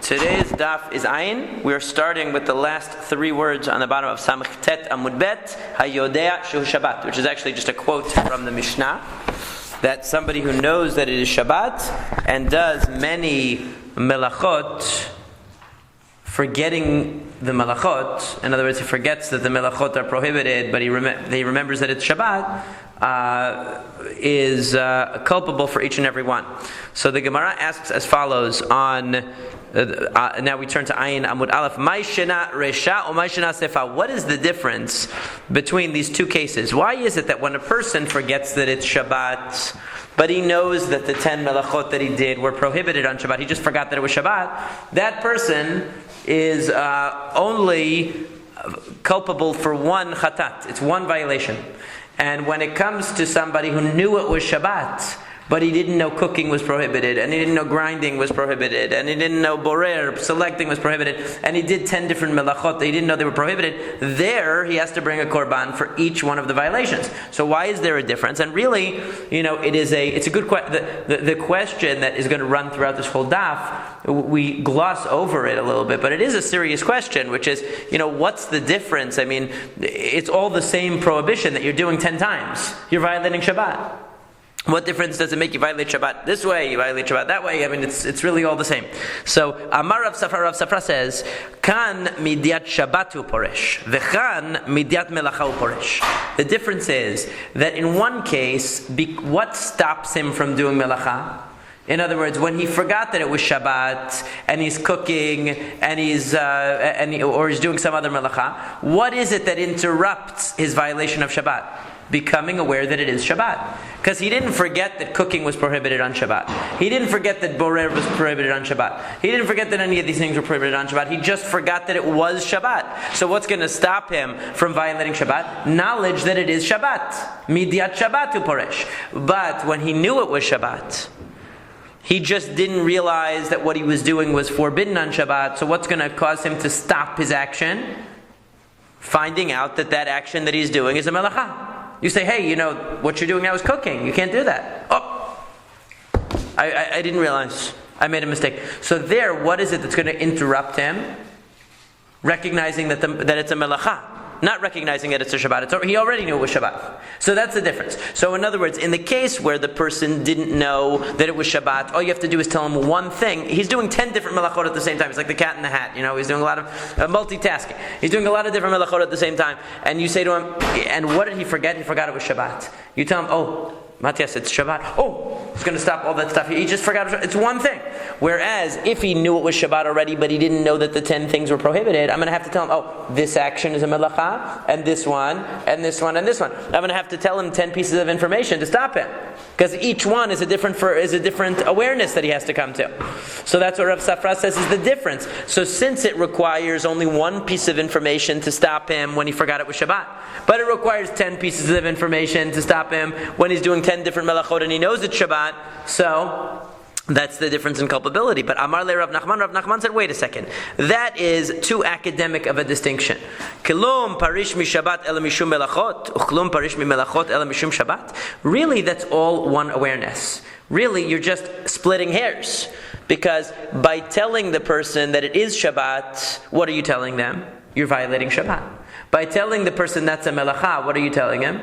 Today's daf is ayin. We are starting with the last three words on the bottom of Masekhet Amud Bet, Hayodea Shehu Shabbat, which is actually just a quote from the Mishnah, that somebody who knows that it is Shabbat and does many melachot, forgetting the melachot, in other words, he forgets that the melachot are prohibited, but he remembers that it's Shabbat, is culpable for each and every one. So the Gemara asks as follows on. Now we turn to Ayin Amud Aleph. Mai shena resha or mai shena sefa. What is the difference between these two cases? Why is it that when a person forgets that it's Shabbat, but he knows that the 10 melachot that he did were prohibited on Shabbat, he just forgot that it was Shabbat, that person is only culpable for one chatat. It's one violation. And when it comes to somebody who knew it was Shabbat, but he didn't know cooking was prohibited, and he didn't know grinding was prohibited, and he didn't know borer, selecting was prohibited, and he did 10 different melachot that he didn't know they were prohibited, there he has to bring a korban for each one of the violations. So why is there a difference? And really, it's a good question. The question that is going to run throughout this whole daf, we gloss over it a little bit, but it is a serious question, which is, what's the difference? I mean, it's all the same prohibition that you're doing 10 times. You're violating Shabbat. What difference does it make? You violate Shabbat this way, you violate Shabbat that way. I mean, it's really all the same. So, Amar Rav Safra says, Kan midyat Shabbatu poresh, v'chan midyat melacha poresh. The difference is that in one case, what stops him from doing melacha? In other words, when he forgot that it was Shabbat and he's cooking and he's doing some other melacha, what is it that interrupts his violation of Shabbat? Becoming aware that it is Shabbat. Because he didn't forget that cooking was prohibited on Shabbat. He didn't forget that borer was prohibited on Shabbat. He didn't forget that any of these things were prohibited on Shabbat. He just forgot that it was Shabbat. So what's going to stop him from violating Shabbat? Knowledge that it is Shabbat. Midyat Shabbatu poresh. But when he knew it was Shabbat, he just didn't realize that what he was doing was forbidden on Shabbat. So what's going to cause him to stop his action? Finding out that action that he's doing is a melacha. You say, hey, what you're doing now is cooking. You can't do that. Oh, I didn't realize. I made a mistake. So there, what is it that's going to interrupt him? Recognizing that it's a melacha. Not recognizing that it's a Shabbat. He already knew it was Shabbat. So that's the difference. So in other words, in the case where the person didn't know that it was Shabbat, all you have to do is tell him one thing. He's doing 10 different melachot at the same time. It's like the cat in the hat. He's doing a lot of multitasking. He's doing a lot of different melachot at the same time. And you say to him, and what did he forget? He forgot it was Shabbat. You tell him, oh, Matthias, it's Shabbat. Oh, he's going to stop all that stuff. He just forgot. It's one thing. Whereas, if he knew it was Shabbat already, but he didn't know that the 10 things were prohibited, I'm going to have to tell him, oh, this action is a melacha, and this one, and this one, and this one. I'm going to have to tell him 10 pieces of information to stop him. Because each one is a different awareness that he has to come to. So that's what Rav Safra says is the difference. So since it requires only one piece of information to stop him when he forgot it was Shabbat, but it requires 10 pieces of information to stop him when he's doing 10 different melachot and he knows it's Shabbat, so that's the difference in culpability. But Amar le Rav Nachman said, wait a second. That is too academic of a distinction. Kilum parish mi Shabbat ela mishum melachot, uchlum parish mi melachot ela mishum Shabbat. Really, that's all one awareness. Really, you're just splitting hairs. Because by telling the person that it is Shabbat, what are you telling them? You're violating Shabbat. By telling the person that's a melacha, what are you telling him?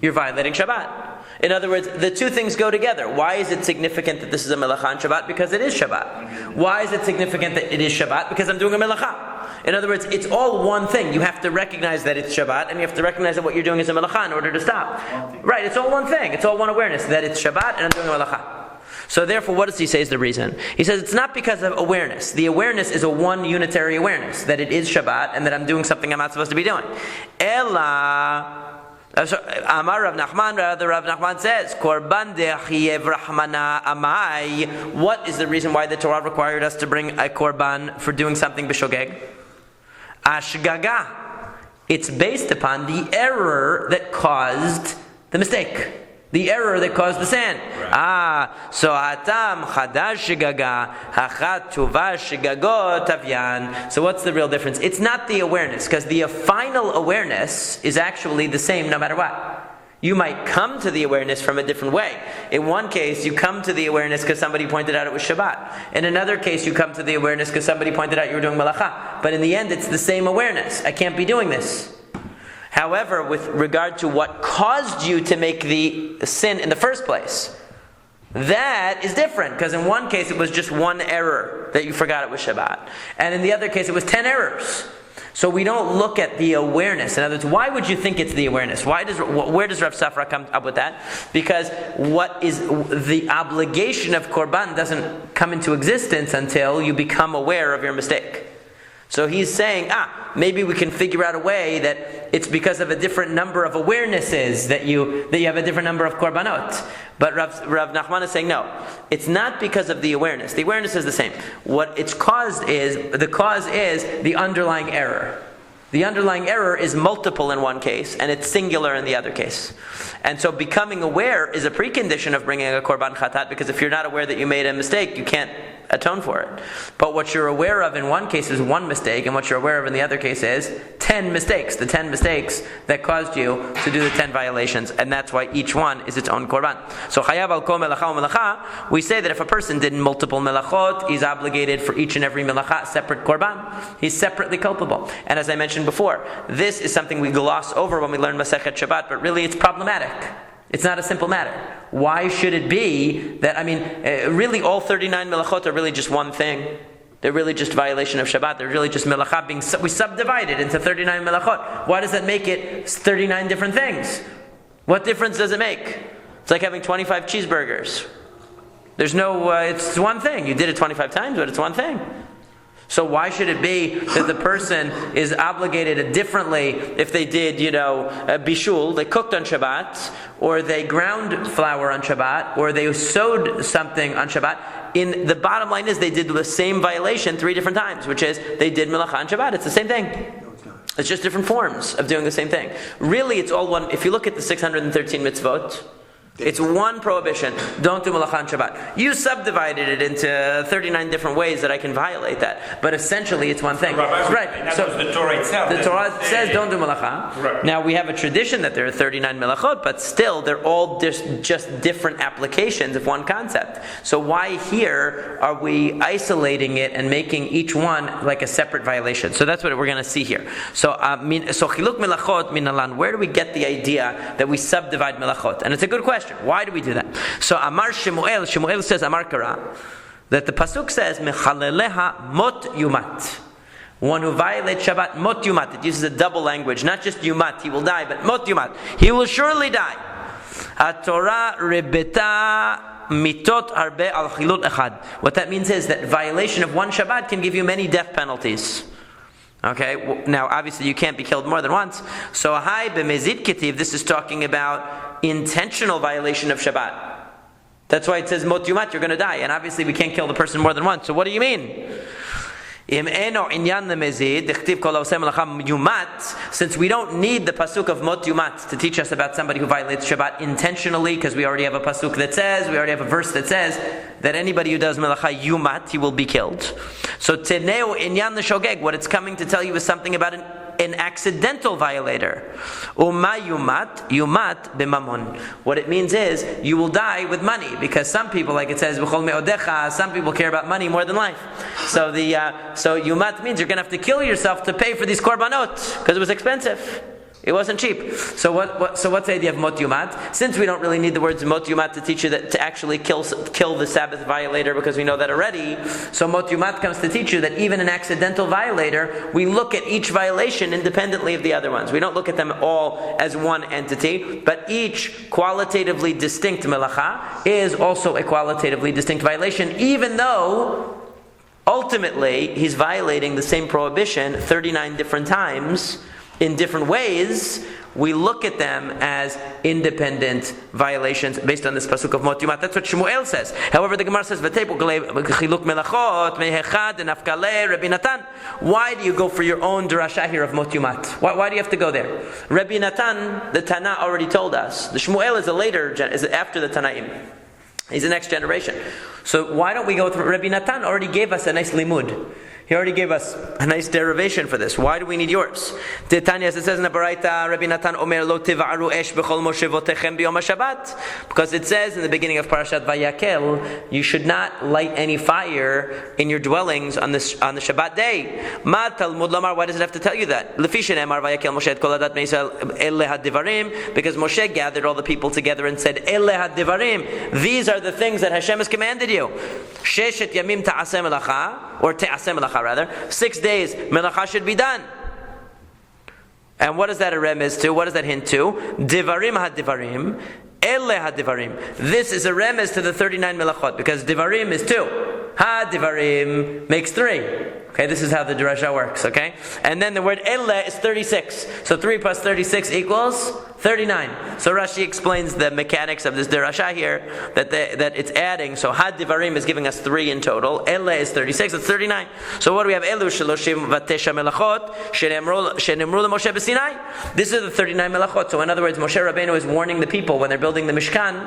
You're violating Shabbat. In other words, the two things go together. Why is it significant that this is a melacha on Shabbat? Because it is Shabbat. Why is it significant that it is Shabbat? Because I'm doing a melacha. In other words, it's all one thing. You have to recognize that it's Shabbat, and you have to recognize that what you're doing is a melacha in order to stop. Right, it's all one thing. It's all one awareness, that it's Shabbat and I'm doing a melacha. So therefore, what does he say is the reason? He says it's not because of awareness. The awareness is a one unitary awareness, that it is Shabbat and that I'm doing something I'm not supposed to be doing. Ella... Amar Rav Nachman, rather Rav Nachman says, Korban de'achiev rahmana amai. What is the reason why the Torah required us to bring a korban for doing something b'shogeg? Ashgaga. It's based upon the error that caused the mistake. The error that caused the sin. So hatam chadash shigaga, hachat tuva shigagot tavyan. So what's the real difference? It's not the awareness, because the final awareness is actually the same no matter what. You might come to the awareness from a different way. In one case, you come to the awareness because somebody pointed out it was Shabbat. In another case, you come to the awareness because somebody pointed out you were doing Malacha. But in the end, it's the same awareness. I can't be doing this. However, with regard to what caused you to make the sin in the first place, that is different. Because in one case, it was just one error that you forgot it was Shabbat. And in the other case, it was 10 errors. So we don't look at the awareness. In other words, why would you think it's the awareness? Where does Rav Safra come up with that? Because what is the obligation of Korban doesn't come into existence until you become aware of your mistake. So he's saying, maybe we can figure out a way that it's because of a different number of awarenesses that you have a different number of korbanot. But Rav Nachman is saying, no, it's not because of the awareness. The awareness is the same. What it's caused is, the cause is the underlying error. The underlying error is multiple in one case, and it's singular in the other case. And so becoming aware is a precondition of bringing a korban chatat, because if you're not aware that you made a mistake, you can't atone for it. But what you're aware of in one case is one mistake, and what you're aware of in the other case is 10 mistakes. The 10 mistakes that caused you to do the 10 violations, and that's why each one is its own korban. So chayav al kol melacha umelacha, we say that if a person did multiple melachot, he's obligated for each and every melacha separate korban. He's separately culpable. And as I mentioned before, this is something we gloss over when we learn Masekhet Shabbat, but really it's problematic. It's not a simple matter. Why should it be that, really all 39 melachot are really just one thing. They're really just violation of Shabbat. They're really just melacha we subdivided into 39 melachot. Why does that make it 39 different things? What difference does it make? It's like having 25 cheeseburgers. There's no, it's one thing. You did it 25 times, but it's one thing. So why should it be that the person is obligated differently if they did, bishul, they cooked on Shabbat, or they ground flour on Shabbat, or they sewed something on Shabbat? The bottom line is they did the same violation 3 different times, which is they did melacha on Shabbat. It's the same thing. No, it's not. It's just different forms of doing the same thing. Really, it's all one. If you look at the 613 mitzvot, it's one prohibition. Don't do melacha on Shabbat. You subdivided it into 39 different ways that I can violate that. But essentially, it's one thing. Right. So the Torah itself. The Torah says don't do melacha. Right. Now, we have a tradition that there are 39 melachot, but still, they're all just different applications of one concept. So why here are we isolating it and making each one like a separate violation? So that's what we're going to see here. So chiluk melachot minalan. Where do we get the idea that we subdivide melachot? And it's a good question. Why do we do that? So Amar Shemuel says, Amar Kara, that the pasuk says, Mechaleleha mot yumat. One who violates Shabbat, mot yumat. It uses a double language, not just yumat, he will die, but mot yumat. He will surely die. HaTorah rebeta mitot arbe al chilul echad. What that means is that violation of one Shabbat can give you many death penalties. Okay, now obviously you can't be killed more than once. So hai b'mezid ketiv, this is talking about intentional violation of Shabbat. That's why it says mot yumat, you're going to die. And obviously we can't kill the person more than once. So what do you mean? Since we don't need the pasuk of mot yumat to teach us about somebody who violates Shabbat intentionally, because we already have a pasuk that says, we already have a verse that says that anybody who does melacha yumat, he will be killed. So teneo inyan l'shogeg, what it's coming to tell you is something about an accidental violator. Uma yumat b'mamon. What it means is you will die with money, because some people, like it says, b'chol me'odecha, some people care about money more than life. So so yumat means you're going to have to kill yourself to pay for these korbanot, because it was expensive. It wasn't cheap. So what's the idea of mot yumat? Since we don't really need the words mot yumat to teach you that to actually kill the Sabbath violator, because we know that already. So mot yumat comes to teach you that even an accidental violator, we look at each violation independently of the other ones. We don't look at them all as one entity, but each qualitatively distinct melacha is also a qualitatively distinct violation, even though ultimately he's violating the same prohibition 39 different times. In different ways, we look at them as independent violations based on this pasuk of mot yumat. That's what Shemuel says. However, the Gemara says, why do you go for your own drasha here of mot yumat? Why do you have to go there? Rabbi Natan, the Tana, already told us. The Shemuel is after the Tanaim. He's the next generation. So why don't we go with Rabbi Natan? Already gave us a nice limud. He already gave us a nice derivation for this. Why do we need yours? Tanya, as it says in the Baraita, Rabbi Natan Omer lo tiva'aru esh b'chol moshevotechem b'yom HaShabbat. Because it says in the beginning of Parashat Vayakel, you should not light any fire in your dwellings on the Shabbat day. Ma Talmud Lamar, why does it have to tell you that? Lefi shenemar Vayakel Moshe et kol hadat bnei Yisrael ele hadivarim, because Moshe gathered all the people together and said, ele hadivarim, these are the things that Hashem has commanded you. Sheshet yamim ta'aseh melacha, or te'aseh melacha rather, 6 days, melacha should be done. And what is that a remez to? What does that hint to? Divarim ha-divarim, ele ha-divarim. This is a remez to the 39 melachot, because divarim is 2. Ha-divarim makes 3. Okay, this is how the drasha works, okay? And then the word ele is 36. So 3 plus 36 equals 39. So Rashi explains the mechanics of this drasha here, that it's adding. So had divarim is giving us 3 in total. Ele is 36, it's 39. So what do we have? Elu sheloshim vatesha melachot shenemru leMoshe b'Sinai. These are the 39 melachot. So in other words, Moshe Rabbeinu is warning the people when they're building the Mishkan,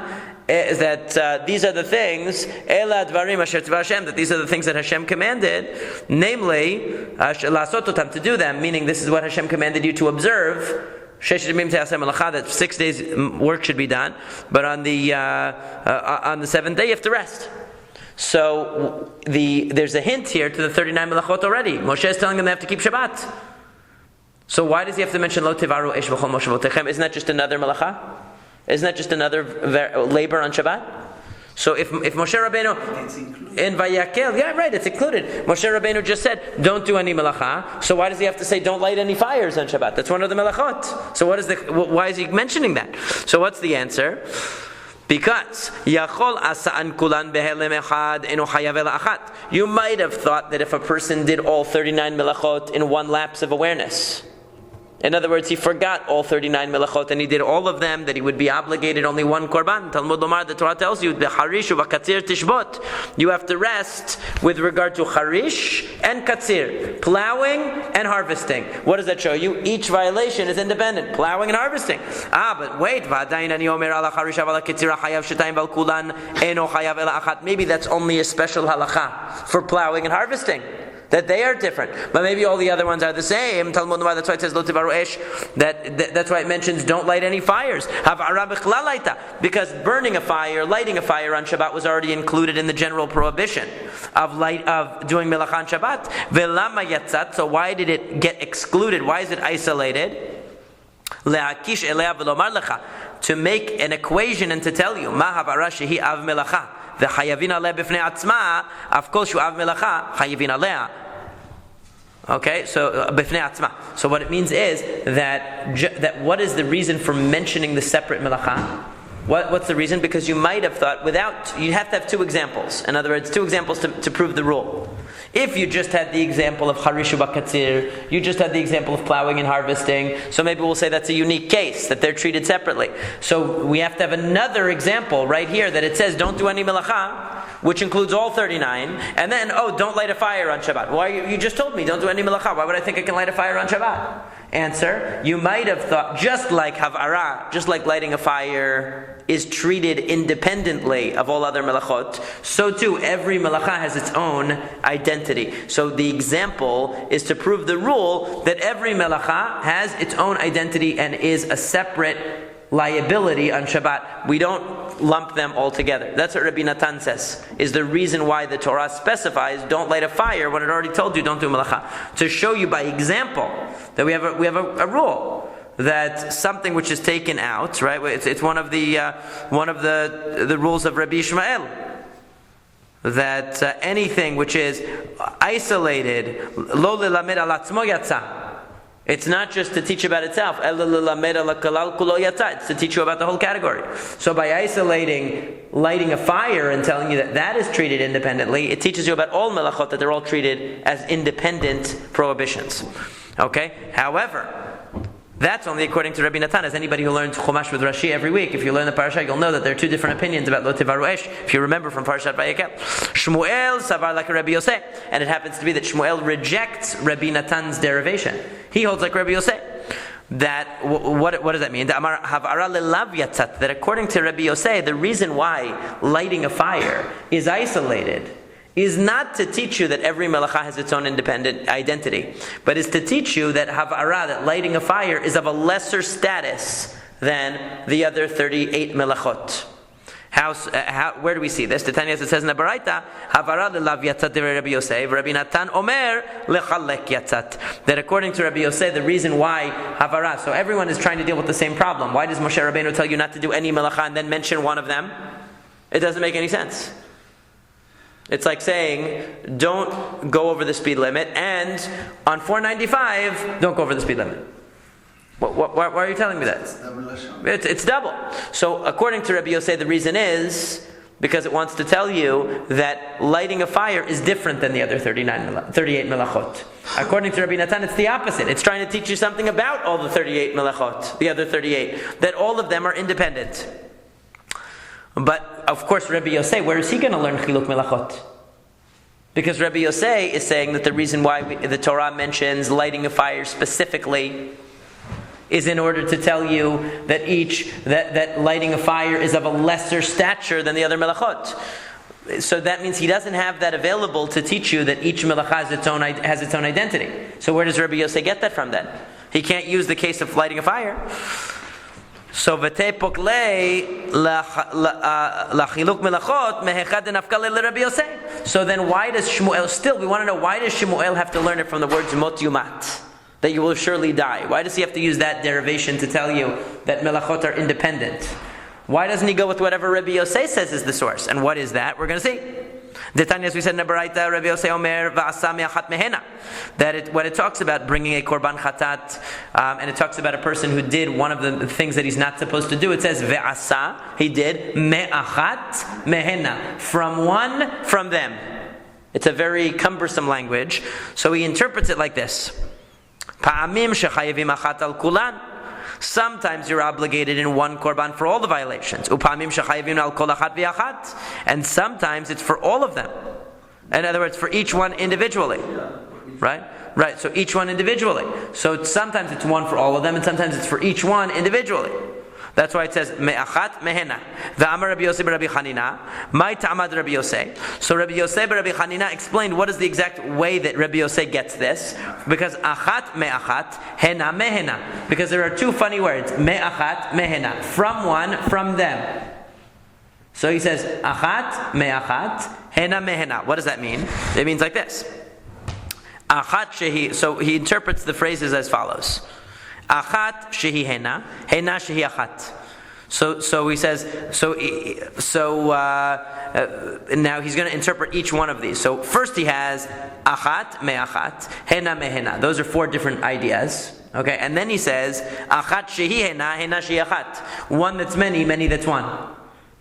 is that these are the things, Ela Dvarim Asher Tzva Hashem, that these are the things that Hashem commanded, namely, Lasototam, to do them, meaning this is what Hashem commanded you to observe, that 6 days work should be done, but on the 7th day you have to rest. So there's a hint here to the 39 melachot already. Moshe is telling them they have to keep Shabbat. So why does he have to mention Lo Tivaru Esh V'chol Moshevotechem? Isn't that just another melacha? Isn't that just another labor on Shabbat? So if Moshe Rabbeinu in Vayakel, yeah, right, it's included. Moshe Rabbeinu just said, don't do any melacha. So why does he have to say, don't light any fires on Shabbat? That's one of the melachot. So why is he mentioning that? So what's the answer? Because Yachol asa'an kulan behelem echad eno chayav ela achat. You might have thought that if a person did all 39 melachot in one lapse of awareness, in other words, he forgot all 39 melachot and he did all of them, that he would be obligated only one korban. Talmud Lomar, the Torah tells you, b'charish u'v'katzir tishbot. You have to rest with regard to charish and katzir, plowing and harvesting. What does that show you? Each violation is independent, plowing and harvesting. But wait, v'adayin ani omer ala charish ala katzir chayav shetayim val kulan eno chayav ela achat. Maybe that's only a special halacha for plowing and harvesting, that they are different, but maybe all the other ones are the same. Talmud Nomar, that's why it says Lo Tivaru Esh. That's why it mentions don't light any fires. Because burning a fire, lighting a fire on Shabbat was already included in the general prohibition of doing Melacha on Shabbat. Velama yatzat. So why did it get excluded? Why is it isolated? Le'akish elea v'lomar lecha, to make an equation and to tell you ma havara shehi av melacha. The chayavin aleh b'fnei atzma, of course you av melacha chayavin aleh. Okay, so b'fnei atzma. So what it means is that what is the reason for mentioning the separate melacha? What's the reason? Because you might have thought you have to have 2 examples. In other words, 2 examples to prove the rule. If you just had the example of harishu bakatzir, you just had the example of plowing and harvesting, so maybe we'll say that's a unique case, that they're treated separately. So we have to have another example right here that it says don't do any melacha, which includes all 39, and then, don't light a fire on Shabbat. Why? You just told me don't do any melacha. Why would I think I can light a fire on Shabbat? Answer, you might have thought, just like havara, just like lighting a fire is treated independently of all other melachot, so too every melacha has its own identity. So the example is to prove the rule that every melacha has its own identity and is a separate liability on Shabbat. We don't lump them all together. That's what Rabbi Natan says, is the reason why the Torah specifies don't light a fire when it already told you don't do melacha. To show you by example that we have a rule that something which is taken out, right? It's one of the rules of Rabbi Ishmael, that anything which is isolated, lo lelamed al atzmo yatsa. It's not just to teach about itself. It's to teach you about the whole category. So by isolating lighting a fire and telling you that is treated independently, it teaches you about all melachot, that they're all treated as independent prohibitions. Okay? However, that's only according to Rabbi Natan. As anybody who learns Chumash with Rashi every week, if you learn the parasha, you'll know that there are 2 different opinions about Lo Tivaru Esh. If you remember from Parashat Vayekel, Shmuel savar like Rabbi Yosef, and it happens to be that Shmuel rejects Rabbi Natan's derivation. He holds like Rabbi Yosef. that what does that mean? That according to Rabbi Yosei, the reason why lighting a fire is isolated is not to teach you that every melacha has its own independent identity, but is to teach you that havara, that lighting a fire, is of a lesser status than the other 38 melachot. Where do we see this? The Tanya, it says in the Baraita, havara lelav yatzat de Rabbi Yosei, Rabbi Natan omer lechalek yatzat. That according to Rabbi Yosei, the reason why havara, so everyone is trying to deal with the same problem. Why does Moshe Rabbeinu tell you not to do any melacha and then mention one of them? It doesn't make any sense. It's like saying, don't go over the speed limit, and on 495, don't go over the speed limit. Why are you telling me that? It's double. So according to Rabbi Yosei, the reason is because it wants to tell you that lighting a fire is different than the other 38 melachot. According to Rabbi Natan, it's the opposite. It's trying to teach you something about all the 38 melachot, the other 38, that all of them are independent. But of course, Rabbi Yosei, where is he going to learn chiluk melachot? Because Rabbi Yosei is saying that the reason why the Torah mentions lighting a fire specifically is in order to tell you that that lighting a fire is of a lesser stature than the other melachot. So that means he doesn't have that available to teach you that each melacha has its own identity. So where does Rabbi Yosei get that from then? He can't use the case of lighting a fire. So v'tei poklei lachiluk melachot mehechad denafkale l'Rabbi Yosei. So then why does Shmuel, still we want to know, why does Shmuel have to learn it from the words mot yumat, that you will surely die? Why does he have to use that derivation to tell you that melachot are independent? Why doesn't he go with whatever Rabbi Yosei says is the source? And what is that? We're going to see. The Tanya, as we said in the Baraita, Rabbi Yosei Omer va'asa me'achat mehena. That when it talks about bringing a korban chatat, and it talks about a person who did one of the things that he's not supposed to do, it says ve'asa, he did me'achat mehena, from them. It's a very cumbersome language, so he interprets it like this: Pa'amim shechayevim achat al kulan. Sometimes you're obligated in one korban for all the violations. Upamim shechayevim al kol achat v'achat. And sometimes it's for all of them. In other words, for each one individually. Right. So each one individually. So sometimes it's one for all of them, and sometimes it's for each one individually. That's why it says me'achat mehena. V'amar Rabbi Yosei b'Rabbi Chanina. Mai ta'amad Rabbi Yosei. So Rabbi Yosei b'Rabbi Chanina explained what is the exact way that Rabbi Yosei gets this. Because achat me'achat, hena mehena. Because there are two funny words, me'achat mehena. From one, from them. So he says achat me'achat, hena mehena. What does that mean? It means like this. Achat shehi. So he interprets the phrases as follows. Achat shehi hena shehi achat. So he says. Now he's going to interpret each one of these. So first he has achat me'achat, hena mehena. Those are four different ideas. Okay, and then he says achat shehi hena shehi achat. One that's many, many that's one.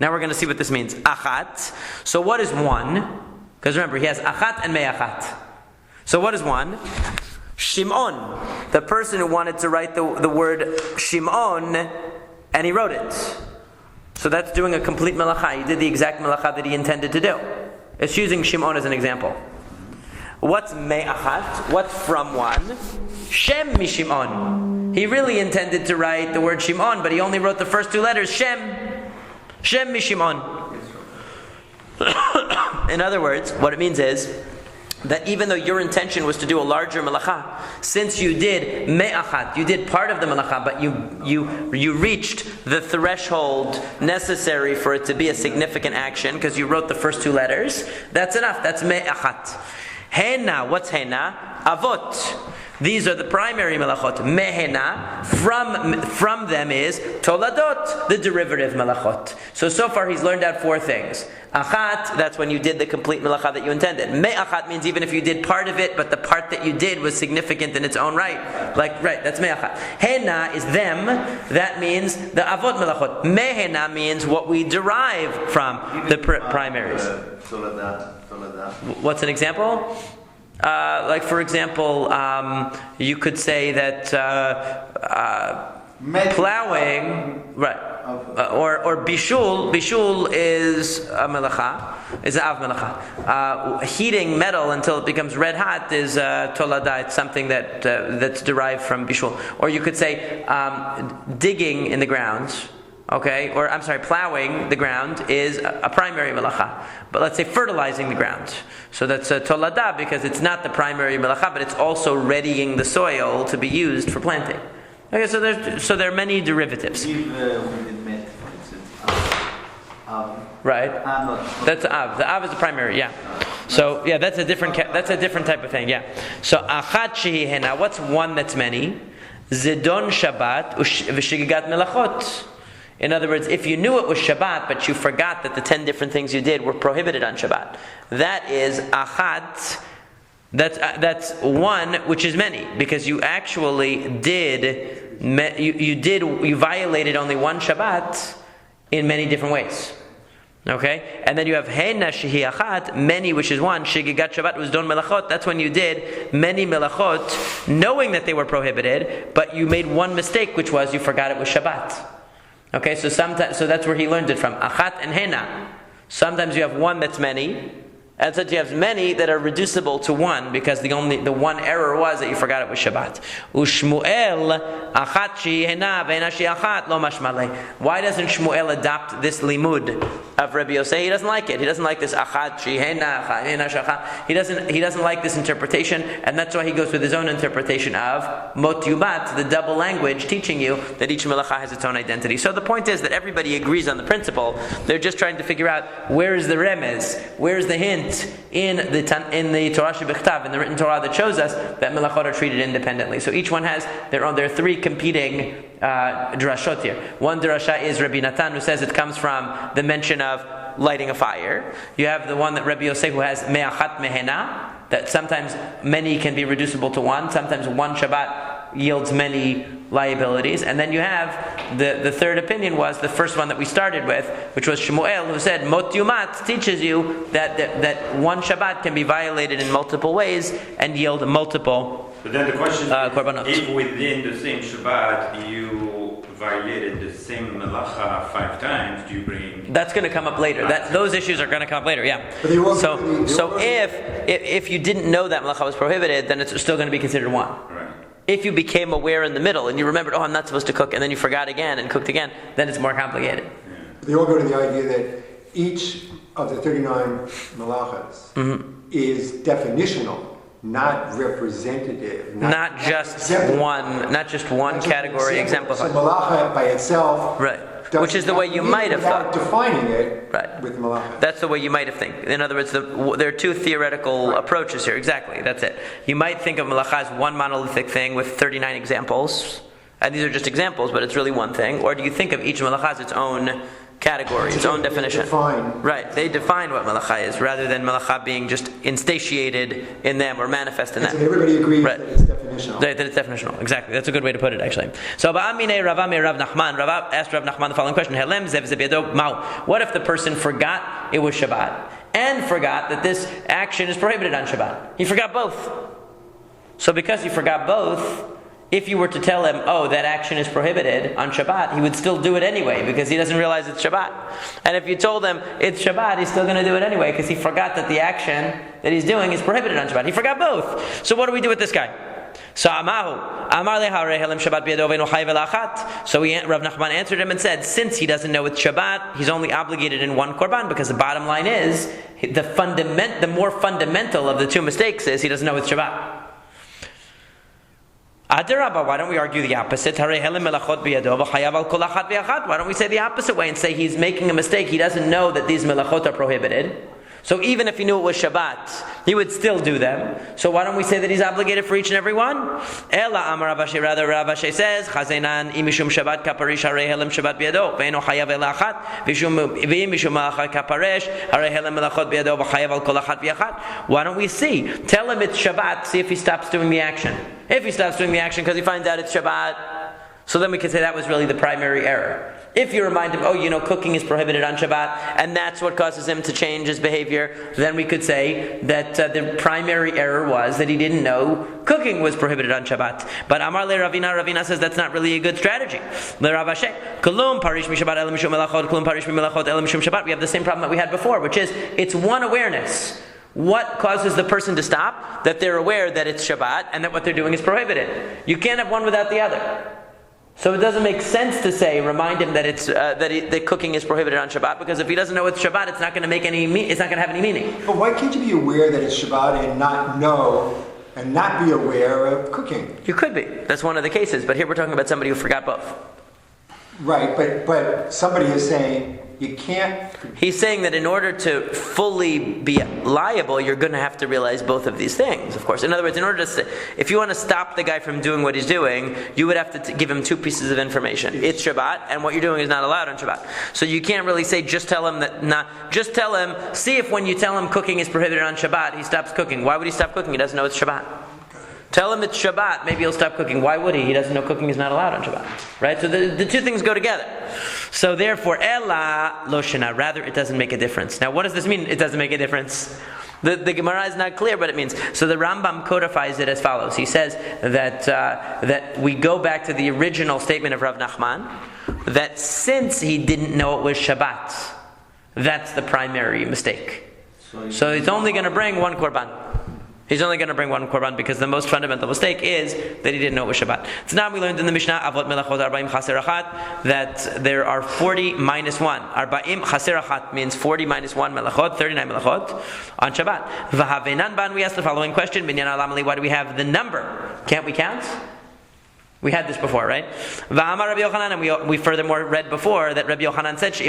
Now we're going to see what this means. Achat. So what is one? Because remember, he has achat and me'achat. So what is one? Shimon, the person who wanted to write the word Shimon, and he wrote it. So that's doing a complete melacha. He did the exact melacha that he intended to do. It's using Shimon as an example. What's me'achat? What's from one? Shem mishimon. He really intended to write the word Shimon, but he only wrote the first two letters, Shem. Shem mishimon. In other words, what it means is that even though your intention was to do a larger melacha, since you did me'achat, you did part of the melacha, but you reached the threshold necessary for it to be a significant action, because you wrote the first two letters, that's enough, that's me'achat. Hena, what's hena? Avot. These are the primary melachot. Mehena, from them is toladot, the derivative melachot. So far he's learned out four things. Achat, that's when you did the complete melacha that you intended. Me'achat means even if you did part of it, but the part that you did was significant in its own right. That's me'achat. Hena is them, that means the avot melachot. Mehena means what we derive from the primaries. What's an example? For example, you could say that plowing, right, or bishul is a melacha. is av melacha. Heating metal until it becomes red hot is tolada. It's something that's derived from bishul. Or you could say digging in the ground. Okay, or I'm sorry, plowing the ground is a primary melacha. But let's say fertilizing the ground. So that's a tolada because it's not the primary melacha, but it's also readying the soil to be used for planting. Okay, so there are many derivatives. Right. That's av. The av is the primary. Yeah. So yeah, that's a different type of thing. Yeah. So achat shehi hena. What's one that's many? Zidon Shabbat v'shigigat melachot. In other words, if you knew it was Shabbat, but you forgot that the 10 different things you did were prohibited on Shabbat, that is achat. That's one, which is many, because you actually you violated only one Shabbat in many different ways. Okay, and then you have hena shehi achat, many, which is one. Shigigat Shabbat was don melachot. That's when you did many melachot, knowing that they were prohibited, but you made one mistake, which was you forgot it was Shabbat. Okay, so that's where he learned it from. Achat and hena. Sometimes you have one that's many, and sometimes you have many that are reducible to one because the one error was that you forgot it was Shabbat. Ushmuel achat shi hena ve'ena shi achat lo mashmaleh. Why doesn't Shmuel adopt this limud of Rabbi Yosei? He doesn't like it. He doesn't like this achat shi hena shi achat. He doesn't like this interpretation, and that's why he goes with his own interpretation of mot yubat, the double language, teaching you that each melacha has its own identity. So the point is that everybody agrees on the principle. They're just trying to figure out where is the remez, where is the hint in the Torah Shebichtav, in the written Torah that shows us that melachot are treated independently. So each one has their own. There are three competing drashot here. One drasha is Rabbi Natan, who says it comes from the mention of lighting a fire. You have the one that Rabbi Yosef, who has me'achat mehena, that sometimes many can be reducible to one. Sometimes one Shabbat yields many liabilities. And then you have the third opinion was the first one that we started with, which was Shmuel, who said Mot Yumat teaches you that one Shabbat can be violated in multiple ways and yield multiple. But then the question korbanot. is, if within the same Shabbat you violated the same melacha 5 times, do you bring? That's going to come up later. Those issues are going to come up later. Yeah. So if you didn't know that melacha was prohibited, then it's still going to be considered one. Right. If you became aware in the middle and you remembered, I'm not supposed to cook, and then you forgot again and cooked again, then it's more complicated. Yeah. They all go to the idea that each of the 39 melachas is definitional, not representative, not just one category exemplified. So melacha by itself, right? Which is the way you might have thought. Defining it right. with melacha. That's the way you might have think. In other words, there are two theoretical approaches here. Exactly, that's it. You might think of melacha as one monolithic thing with 39 examples, and these are just examples, but it's really one thing. Or do you think of each melacha as its own category, its own definition? Right, they define what melacha is, rather than melacha being just instantiated in them or manifest in them. So everybody agrees that it's definitional. That it's definitional, exactly. That's a good way to put it, actually. So, Rav asked Rav Nachman the following question: what if the person forgot it was Shabbat and forgot that this action is prohibited on Shabbat? He forgot both. So, because he forgot both, if you were to tell him, that action is prohibited on Shabbat, he would still do it anyway because he doesn't realize it's Shabbat. And if you told him it's Shabbat, he's still going to do it anyway because he forgot that the action that he's doing is prohibited on Shabbat. He forgot both. So what do we do with this guy? So Rav Nachman answered him and said, since he doesn't know it's Shabbat, he's only obligated in one korban, because the bottom line is, the more fundamental of the two mistakes is he doesn't know it's Shabbat. Adarabba, why don't we argue the opposite? Why don't we say the opposite way and say he's making a mistake, he doesn't know that these melachot are prohibited. So even if he knew it was Shabbat, he would still do them. So why don't we say that he's obligated for each and every one? Ela Amar Rav Ashi, rather Rav Ashi says, Chazenan imishum Shabbat kaparish harei helem Shabbat biado, ve'eno chayav el achat, v'imishum malachat kaparesh, harei helem melachot biado, v'chayav al kol achat v'achat. Why don't we see? Tell him it's Shabbat, see if he stops doing the action. If he stops doing the action because he finds out it's Shabbat, so then we can say that was really the primary error. If you remind him, cooking is prohibited on Shabbat, and that's what causes him to change his behavior, then we could say that the primary error was that he didn't know cooking was prohibited on Shabbat. But Amar le Ravina says that's not really a good strategy. Le Rav Ashe, Kulum parish mi Shabbat elam mishum melachot, kulum parish mi melachot elam mishum Shabbat. We have the same problem that we had before, which is it's one awareness. What causes the person to stop? That they're aware that it's Shabbat and that what they're doing is prohibited. You can't have one without the other. So it doesn't make sense to say, remind him that it's that cooking is prohibited on Shabbat, because if he doesn't know it's Shabbat, it's not going to make it's not going to have any meaning. But why can't you be aware that it's Shabbat and not know and not be aware of cooking? You could be. That's one of the cases. But here we're talking about somebody who forgot both. Right, but somebody is saying you can't. He's saying that in order to fully be liable, you're going to have to realize both of these things, of course. In other words, if you want to stop the guy from doing what he's doing, you would have to give him two pieces of information. It's Shabbat, and what you're doing is not allowed on Shabbat. So you can't really say, see if when you tell him cooking is prohibited on Shabbat, he stops cooking. Why would he stop cooking? He doesn't know it's Shabbat. Tell him it's Shabbat, maybe he'll stop cooking. Why would he? He doesn't know cooking is not allowed on Shabbat. Right? So the two things go together. So therefore, Ella Loshana, rather it doesn't make a difference. Now what does this mean, it doesn't make a difference? The Gemara is not clear what it means. So the Rambam codifies it as follows. He says that we go back to the original statement of Rav Nachman, that since he didn't know it was Shabbat, that's the primary mistake. So he's only going to bring one korban. He's only going to bring one korban because the most fundamental mistake is that he didn't know it was Shabbat. So now we learned in the Mishnah, Avot Melachot Arba'im Chaser Achat, that there are 40 minus 1. Arba'im Chaser Achat means 40 minus 1 Melachot, 39 Melachot on Shabbat. V'havenan ban, we asked the following question, Binyan Alamali, why do we have the number? Can't we count? We had this before, right? V'amar Rabbi Yochanan, and we furthermore read before that Rabbi Yochanan said that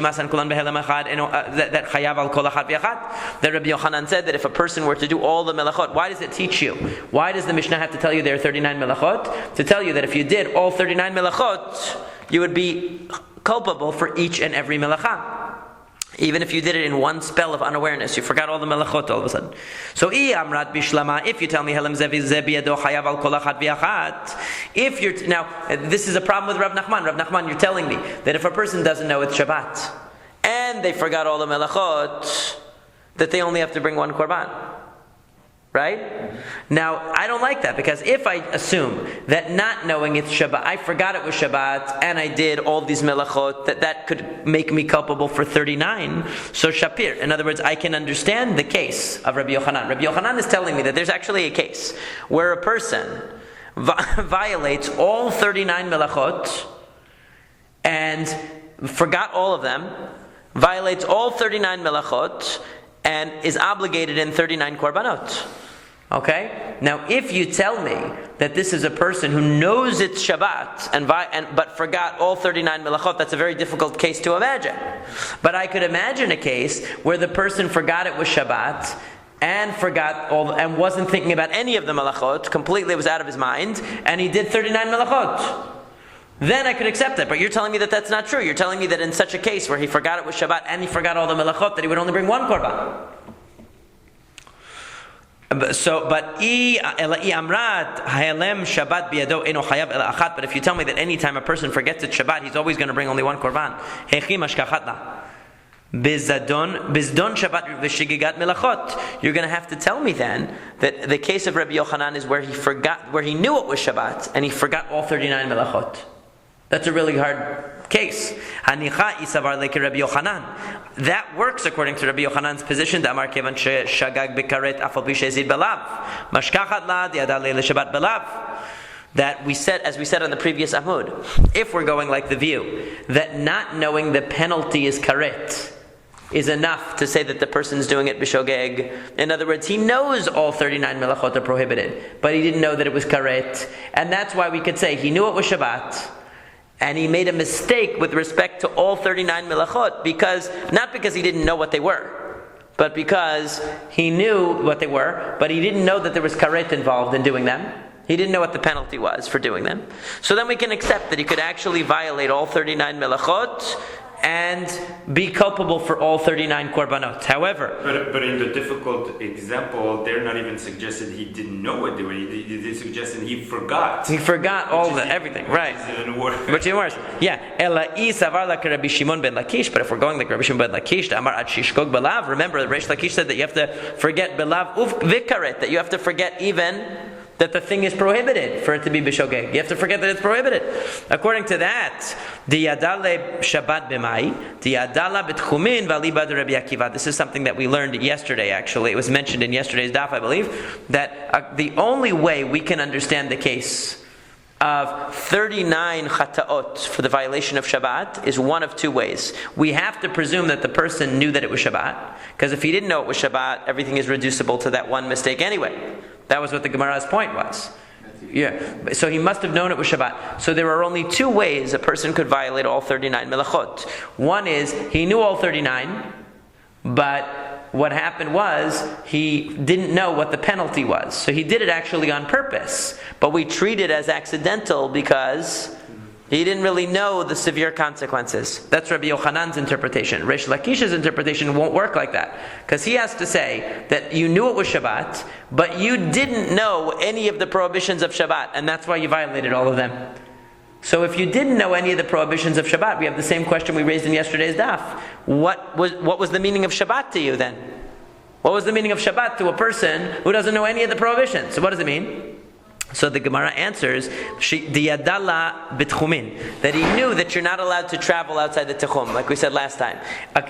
chayav al kol achat v'achat. That Rabbi Yochanan said that if a person were to do all the melachot, why does it teach you? Why does the Mishnah have to tell you there are 39 melachot? To tell you that if you did all 39 melachot, you would be culpable for each and every melacha. Even if you did it in one spell of unawareness, you forgot all the melachot all of a sudden. So, if you tell me, if you're now, this is a problem with Rav Nachman. Rav Nachman, you're telling me that if a person doesn't know it's Shabbat and they forgot all the melachot, that they only have to bring one korban. Right? Now, I don't like that, because if I assume that not knowing it's Shabbat, I forgot it was Shabbat, and I did all these melachot, that could make me culpable for 39, so Shapir. In other words, I can understand the case of Rabbi Yochanan. Rabbi Yochanan is telling me that there's actually a case where a person violates all 39 melachot, and forgot all of them, violates all 39 melachot, and is obligated in 39 korbanot. Okay? Now, if you tell me that this is a person who knows it's Shabbat but forgot all 39 melachot, that's a very difficult case to imagine. But I could imagine a case where the person forgot it was Shabbat and forgot and wasn't thinking about any of the melachot, completely was out of his mind, and he did 39 melachot. Then I could accept it. But you're telling me that that's not true. You're telling me that in such a case where he forgot it was Shabbat and he forgot all the melachot, that he would only bring one korban. But if you tell me that any time a person forgets it's Shabbat, he's always going to bring only one korban. You're going to have to tell me then that the case of Rabbi Yochanan is where he knew it was Shabbat and he forgot all 39 melachot. That's a really hard case. That works according to Rabbi Yochanan's position. That we said, as we said on the previous Amud, if we're going like the view that not knowing the penalty is karet is enough to say that the person's doing it b'shogeg. In other words, he knows all 39 melachot are prohibited, but he didn't know that it was karet, and that's why we could say he knew it was Shabbat. And he made a mistake with respect to all 39 melachot, not because he didn't know what they were, but because he knew what they were, but he didn't know that there was karet involved in doing them. He didn't know what the penalty was for doing them. So then we can accept that he could actually violate all 39 melachot and be culpable for all 39 korbanot. However, but in the difficult example, they're not even suggested he didn't know what they were. They suggested he forgot. He forgot everything, right? Which is worse. Yeah. Rabbi Shimon ben Lakish. But if we're going like Rabbi Shimon ben Lakish, Amar ad shishkog belav. Remember, Reish Lakish said that you have to forget belav vikaret. That you have to forget even that the thing is prohibited for it to be b'shogeg. You have to forget that it's prohibited. According to that, the Yadale Shabbat b'mai, the Yadala b'tchumin v'aliba de Rabbi Akiva. This is something that we learned yesterday. Actually, it was mentioned in yesterday's daf, I believe, that the only way we can understand the case of 39 chataot for the violation of Shabbat is one of two ways. We have to presume that the person knew that it was Shabbat, because if he didn't know it was Shabbat, everything is reducible to that one mistake anyway. That was what the Gemara's point was. Yeah. So he must have known it was Shabbat. So there are only two ways a person could violate all 39 melachot. One is he knew all 39, but what happened was he didn't know what the penalty was. So he did it actually on purpose, but we treat it as accidental because he didn't really know the severe consequences. That's Rabbi Yochanan's interpretation. Reish Lakish's interpretation won't work like that, because he has to say that you knew it was Shabbat, but you didn't know any of the prohibitions of Shabbat, and that's why you violated all of them. So if you didn't know any of the prohibitions of Shabbat, we have the same question we raised in yesterday's daf. What was the meaning of Shabbat to you then? What was the meaning of Shabbat to a person who doesn't know any of the prohibitions? So what does it mean? So the Gemara answers, the Yadala b'tchumin, that he knew that you're not allowed to travel outside the Tchum, like we said last time.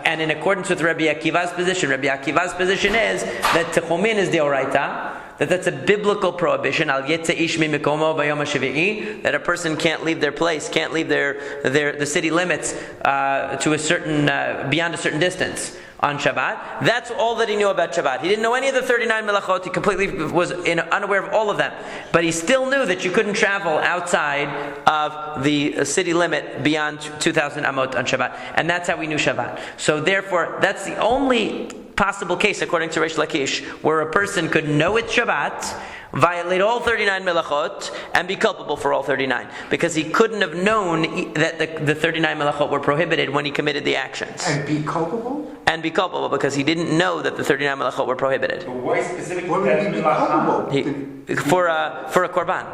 And in accordance with Rabbi Akiva's position is that Tchumin is deoraita, that's a biblical prohibition, al yetze ish mi mikomo bayom hashvi'i, that a person can't leave their place, can't leave the city limits to a certain beyond a certain distance on Shabbat. That's all that he knew about Shabbat. He didn't know any of the 39 melachot. He completely was unaware of all of them. But he still knew that you couldn't travel outside of the city limit beyond 2,000 amot on Shabbat. And that's how we knew Shabbat. So therefore, that's the only possible case, according to Reish Lakish, where a person could know it's Shabbat, violate all 39 melachot, and be culpable for all 39. Because he couldn't have known that the 39 melachot were prohibited when he committed the actions. And be culpable? And be culpable because he didn't know that the 39 melachot were prohibited. But why specifically? What would he be culpable? For a korban.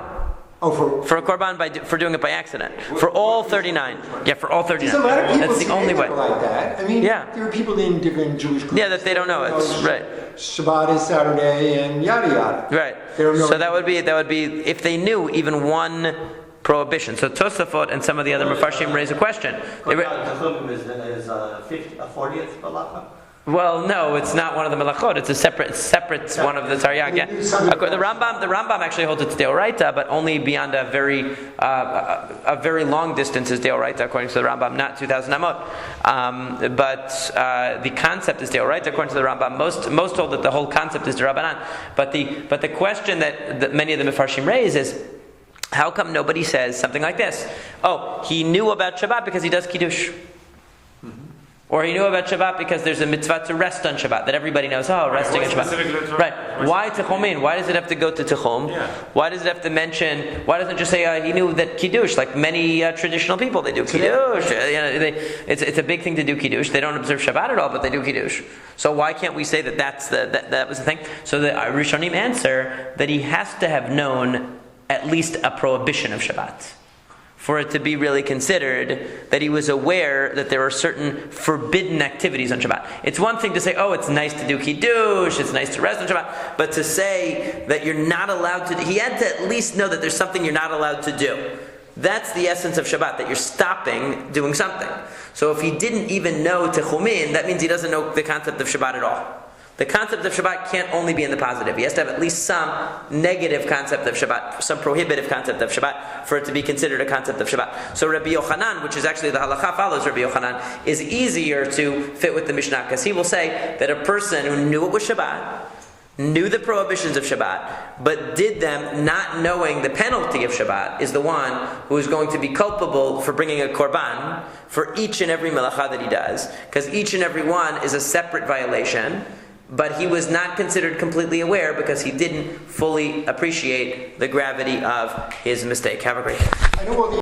For a korban for doing it by accident. For all 39. Yeah, for all 39. There's a lot of people That's the only way. like that. I mean, there are people in different Jewish groups. Yeah, that they don't know. It's right. Shabbat is Saturday and yada yada. Right. They don't know. So that would be if they knew even one prohibition. So Tosafot and some of the other Mefarshim raise a question. Tchum is 40th halacha? Well, no, it's not one of the melachot. It's a separate one of the taryag. Yeah. The Rambam actually holds it's deoraita, but only beyond a very long distance is deoraita, according to the Rambam, not 2,000 amot. But the concept is deoraita, according to the Rambam. Most hold that the whole concept is derabanan. But the question that many of the Mefarshim raise is, how come nobody says something like this? Oh, he knew about Shabbat because he does Kiddush. Or he knew about Shabbat because there's a mitzvah to rest on Shabbat, that everybody knows, resting on Shabbat. Right. Why Tchum? Why does it have to go to Tchum? Yeah. Why does it have to mention, why doesn't it just say he knew that Kiddush, like many traditional people, they do Kiddush. It's a big thing to do Kiddush. They don't observe Shabbat at all, but they do Kiddush. So why can't we say that that was the thing? So the Rishonim answer that he has to have known at least a prohibition of Shabbat, for it to be really considered that he was aware that there are certain forbidden activities on Shabbat. It's one thing to say, it's nice to do Kiddush, it's nice to rest on Shabbat, but to say that you're not allowed to, he had to at least know that there's something you're not allowed to do. That's the essence of Shabbat, that you're stopping doing something. So if he didn't even know Techumin, that means he doesn't know the concept of Shabbat at all. The concept of Shabbat can't only be in the positive. He has to have at least some negative concept of Shabbat, some prohibitive concept of Shabbat, for it to be considered a concept of Shabbat. So Rabbi Yochanan, which is actually the halacha follows Rabbi Yochanan, is easier to fit with the Mishnah, because he will say that a person who knew it was Shabbat, knew the prohibitions of Shabbat, but did them not knowing the penalty of Shabbat, is the one who is going to be culpable for bringing a korban for each and every melacha that he does, because each and every one is a separate violation. But he was not considered completely aware because he didn't fully appreciate the gravity of his mistake. Have a great day.